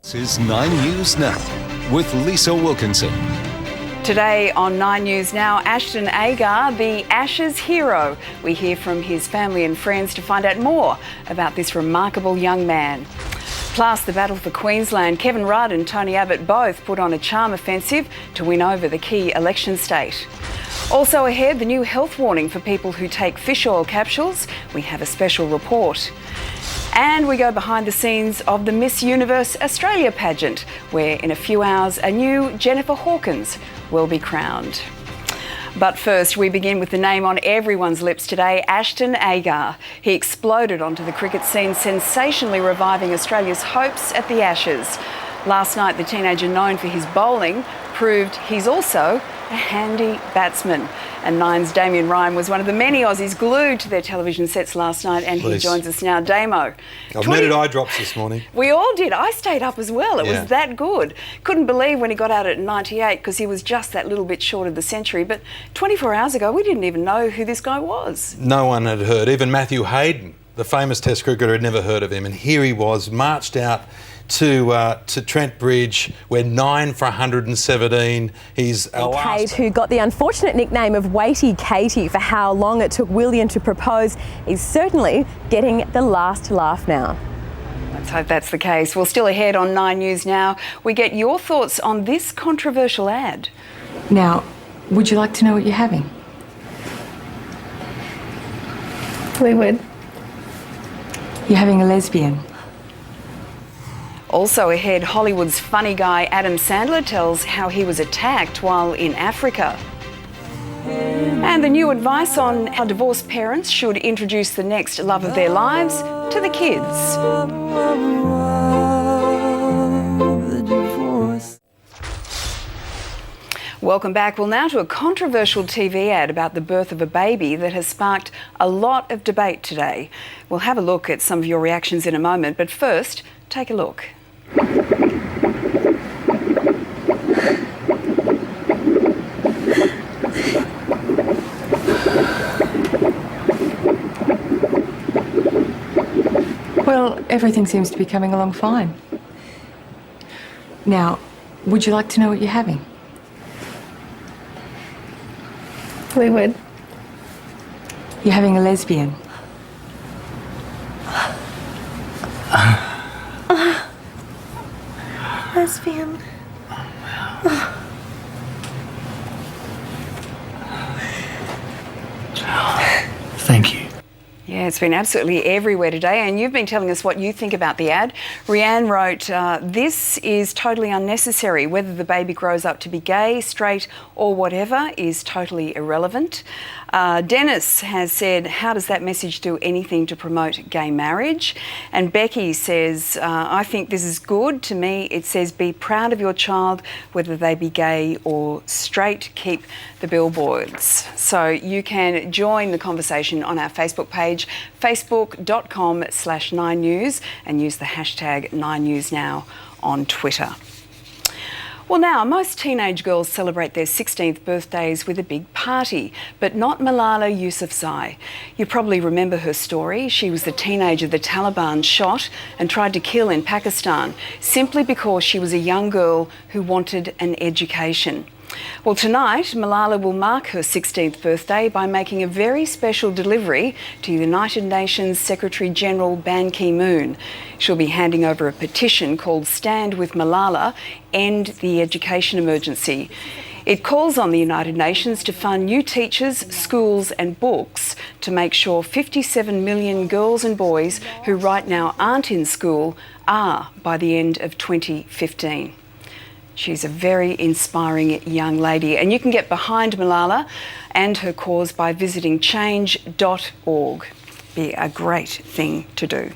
This is 9 News Now with Lisa Wilkinson. Today on 9 News Now, Ashton Agar, the Ashes hero. We hear from his family and friends to find out more about this remarkable young man. Plus, the battle for Queensland. Kevin Rudd and Tony Abbott both put on a charm offensive to win over the key election state. Also ahead, the new health warning for people who take fish oil capsules. We have a special report. And we go behind the scenes of the Miss Universe Australia pageant, where in a few hours a new Jennifer Hawkins will be crowned. But first, we begin with the name on everyone's lips today, Ashton Agar. He exploded onto the cricket scene, sensationally reviving Australia's hopes at the Ashes. Last night, the teenager known for his bowling proved he's also a handy batsman. And Nine's Damien Ryan was one of the many Aussies glued to their television sets last night, and he joins us now. Damo. I've needed eye drops this morning. We all did. I stayed up as well. It was that good. Couldn't believe when he got out at 98 because he was just that little bit short of the century. But 24 hours ago, we didn't even know who this guy was. No one had heard. Even Matthew Hayden, the famous Test cricketer, had never heard of him. And here he was, marched out to Trent Bridge. We're 9 for 117. He's Kate, who got the unfortunate nickname of Weighty Katie for how long it took William to propose, is certainly getting the last laugh now. Let's hope that's the case. Well, still ahead on 9 News Now, we get your thoughts on this controversial ad. Now, would you like to know what you're having? We would. You're having a lesbian. Also ahead, Hollywood's funny guy Adam Sandler tells how he was attacked while in Africa. And the new advice on how divorced parents should introduce the next love of their lives to the kids. Welcome back. Well, now to a controversial TV ad about the birth of a baby that has sparked a lot of debate today. We'll have a look at some of your reactions in a moment, but first, take a look. Well, everything seems to be coming along fine. Now, would you like to know what you're having? We would. You're having a lesbian. Lesbian. Thank you. Yeah, it's been absolutely everywhere today, and you've been telling us what you think about the ad. Rianne wrote, this is totally unnecessary. Whether the baby grows up to be gay, straight or whatever is totally irrelevant. Dennis has said, how does that message do anything to promote gay marriage? And Becky says, I think this is good. To me, it says be proud of your child, whether they be gay or straight. Keep the billboards. So you can join the conversation on our Facebook page, facebook.com/9news, and use the hashtag 9newsnow on Twitter. Well, now, most teenage girls celebrate their 16th birthdays with a big party, but not Malala Yousafzai. You probably remember her story. She was the teenager the Taliban shot and tried to kill in Pakistan, simply because she was a young girl who wanted an education. Well, tonight, Malala will mark her 16th birthday by making a very special delivery to United Nations Secretary-General Ban Ki-moon. She'll be handing over a petition called Stand with Malala, End the Education Emergency. It calls on the United Nations to fund new teachers, schools and books to make sure 57 million girls and boys who right now aren't in school are by the end of 2015. She's a very inspiring young lady, and you can get behind Malala and her cause by visiting change.org. Be a great thing to do.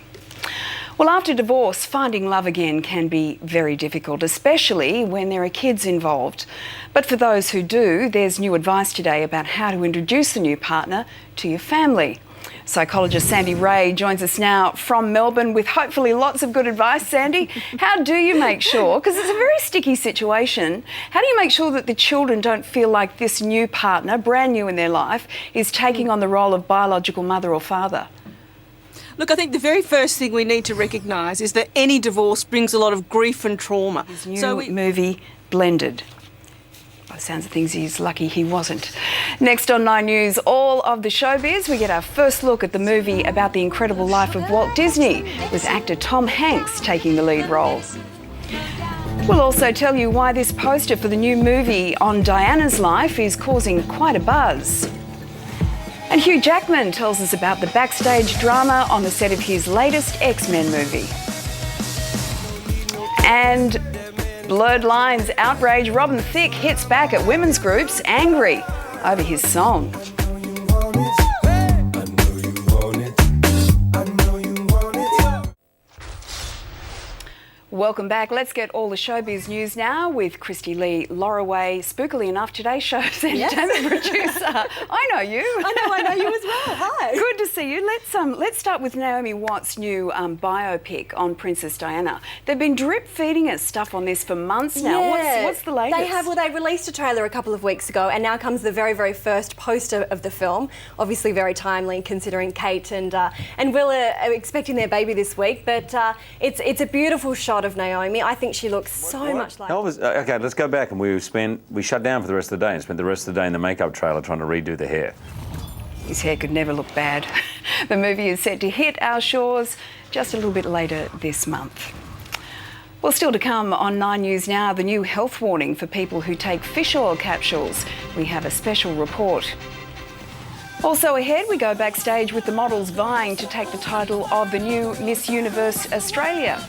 Well, after divorce, finding love again can be very difficult, especially when there are kids involved. But for those who do, there's new advice today about how to introduce the new partner to your family. Psychologist Sandy Ray joins us now from Melbourne with hopefully lots of good advice. Sandy, how do you make sure, because it's a very sticky situation, how do you make sure that the children don't feel like this new partner, brand new in their life, is taking on the role of biological mother or father? Look, I think the very first thing we need to recognise is that any divorce brings a lot of grief and trauma. His new movie, Blended. By the sounds of things, he's lucky he wasn't. Next on 9 News, all of the showbiz, we get our first look at the movie about the incredible life of Walt Disney, with actor Tom Hanks taking the lead role. We'll also tell you why this poster for the new movie on Diana's life is causing quite a buzz. And Hugh Jackman tells us about the backstage drama on the set of his latest X-Men movie. And Blurred Lines outrage, Robin Thicke hits back at women's groups angry over his song. Welcome back. Let's get all the showbiz news now with Christy Lee Lorraway. Spookily enough, today's show's entertainment producer. I know you. I know you as well. Hi. Good to see you. Let's start with Naomi Watts' new biopic on Princess Diana. They've been drip feeding us stuff on this for months now. Yeah. What's the latest? They released a trailer a couple of weeks ago, and now comes the very, very first poster of the film. Obviously very timely considering Kate and Will are expecting their baby this week, but it's a beautiful shot of Naomi. I think she looks so much like... Okay, let's go back, and we shut down for the rest of the day and spent the rest of the day in the makeup trailer trying to redo the hair. His hair could never look bad. The movie is set to hit our shores just a little bit later this month. Well, still to come on 9 News Now, the new health warning for people who take fish oil capsules. We have a special report. Also ahead, we go backstage with the models vying to take the title of the new Miss Universe Australia.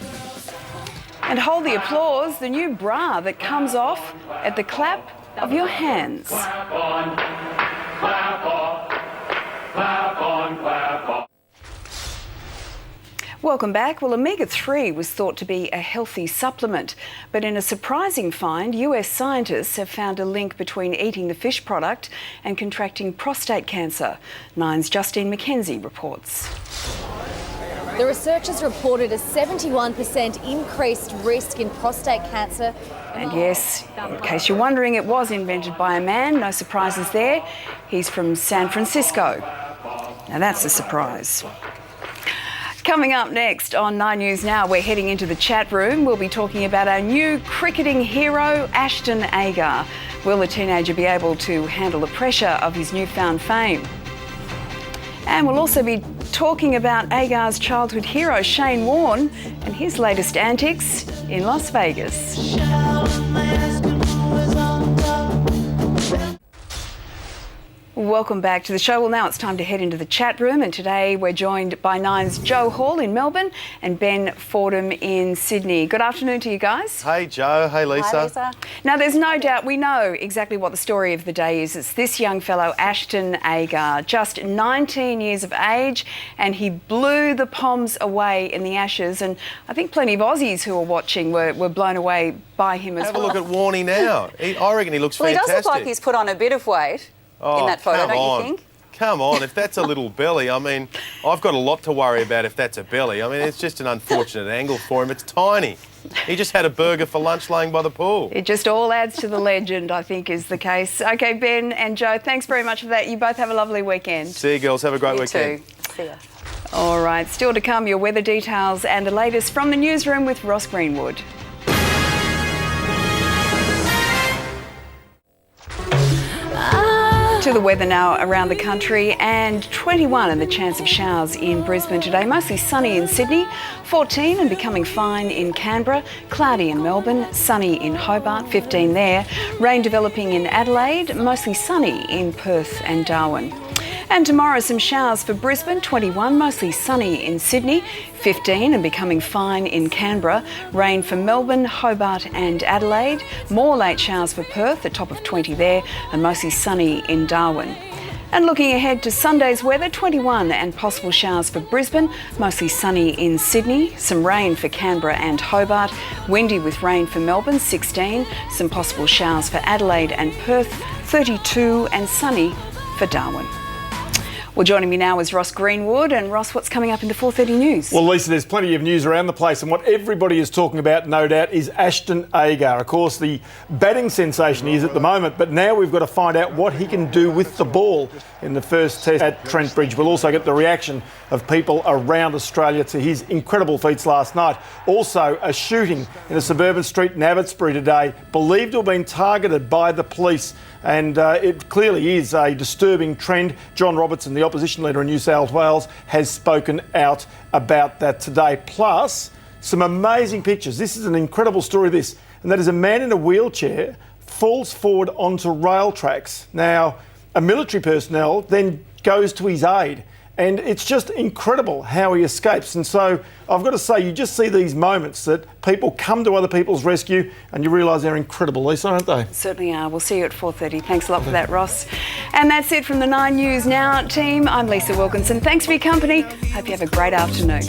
And hold the applause, the new bra that comes off at the clap of your hands. Clap on, clap on, clap on, clap on. Welcome back. Well, omega-3 was thought to be a healthy supplement, but in a surprising find, US scientists have found a link between eating the fish product and contracting prostate cancer. Nine's Justine McKenzie reports. The researchers reported a 71% increased risk in prostate cancer. And yes, in case you're wondering, it was invented by a man. No surprises there. He's from San Francisco. Now that's a surprise. Coming up next on 9 News Now, we're heading into the chat room. We'll be talking about our new cricketing hero, Ashton Agar. Will the teenager be able to handle the pressure of his newfound fame? And we'll also be talking about Agar's childhood hero, Shane Warne, and his latest antics in Las Vegas. Welcome back to the show. Well, now it's time to head into the chat room, and today we're joined by Nine's Joe Hall in Melbourne and Ben Fordham in Sydney. Good afternoon to you guys. Hey Joe, hey Lisa. Hi Lisa. Now there's no doubt we know exactly what the story of the day is. It's this young fellow, Ashton Agar, just 19 years of age, and he blew the Poms away in the Ashes, and I think plenty of Aussies who were watching were blown away by him as well. Have a look at Warnie now. I reckon he looks fantastic. Well, he does look like he's put on a bit of weight. In that photo, don't you think? Come on, if that's a little belly, I mean, I've got a lot to worry about if that's a belly. I mean, it's just an unfortunate angle for him. It's tiny. He just had a burger for lunch laying by the pool. It just all adds to the legend, I think, is the case. OK, Ben and Joe, thanks very much for that. You both have a lovely weekend. See you, girls. Have a great weekend. You too. See ya. All right, still to come, your weather details and the latest from the newsroom with Ross Greenwood. To the weather now around the country, and 21 and the chance of showers in Brisbane today. Mostly sunny in Sydney, 14 and becoming fine in Canberra, cloudy in Melbourne, sunny in Hobart, 15 there. Rain developing in Adelaide, mostly sunny in Perth and Darwin. And tomorrow some showers for Brisbane, 21, mostly sunny in Sydney, 15 and becoming fine in Canberra. Rain for Melbourne, Hobart and Adelaide. More late showers for Perth, the top of 20 there, and mostly sunny in Darwin. And looking ahead to Sunday's weather, 21 and possible showers for Brisbane, mostly sunny in Sydney, some rain for Canberra and Hobart, windy with rain for Melbourne, 16, some possible showers for Adelaide and Perth, 32 and sunny for Darwin. Well, joining me now is Ross Greenwood. And Ross, what's coming up in the 4:30 news? Well, Lisa, there's plenty of news around the place, and what everybody is talking about, no doubt, is Ashton Agar. Of course, the batting sensation he is at the moment, but now we've got to find out what he can do with the ball in the first test at Trent Bridge. We'll also get the reaction of people around Australia to his incredible feats last night. Also, a shooting in a suburban street in Abbotsbury today, believed to have been targeted by the police. And it clearly is a disturbing trend. John Robertson, the opposition leader in New South Wales, has spoken out about that today. Plus, some amazing pictures. This is an incredible story, this. And that is a man in a wheelchair falls forward onto rail tracks. Now, a military personnel then goes to his aid. And it's just incredible how he escapes. And so I've got to say, you just see these moments that people come to other people's rescue and you realise they're incredible, Lisa, aren't they? Certainly are. We'll see you at 4:30. Thanks a lot for that, Ross. And that's it from the 9 News Now team. I'm Lisa Wilkinson. Thanks for your company. Hope you have a great afternoon.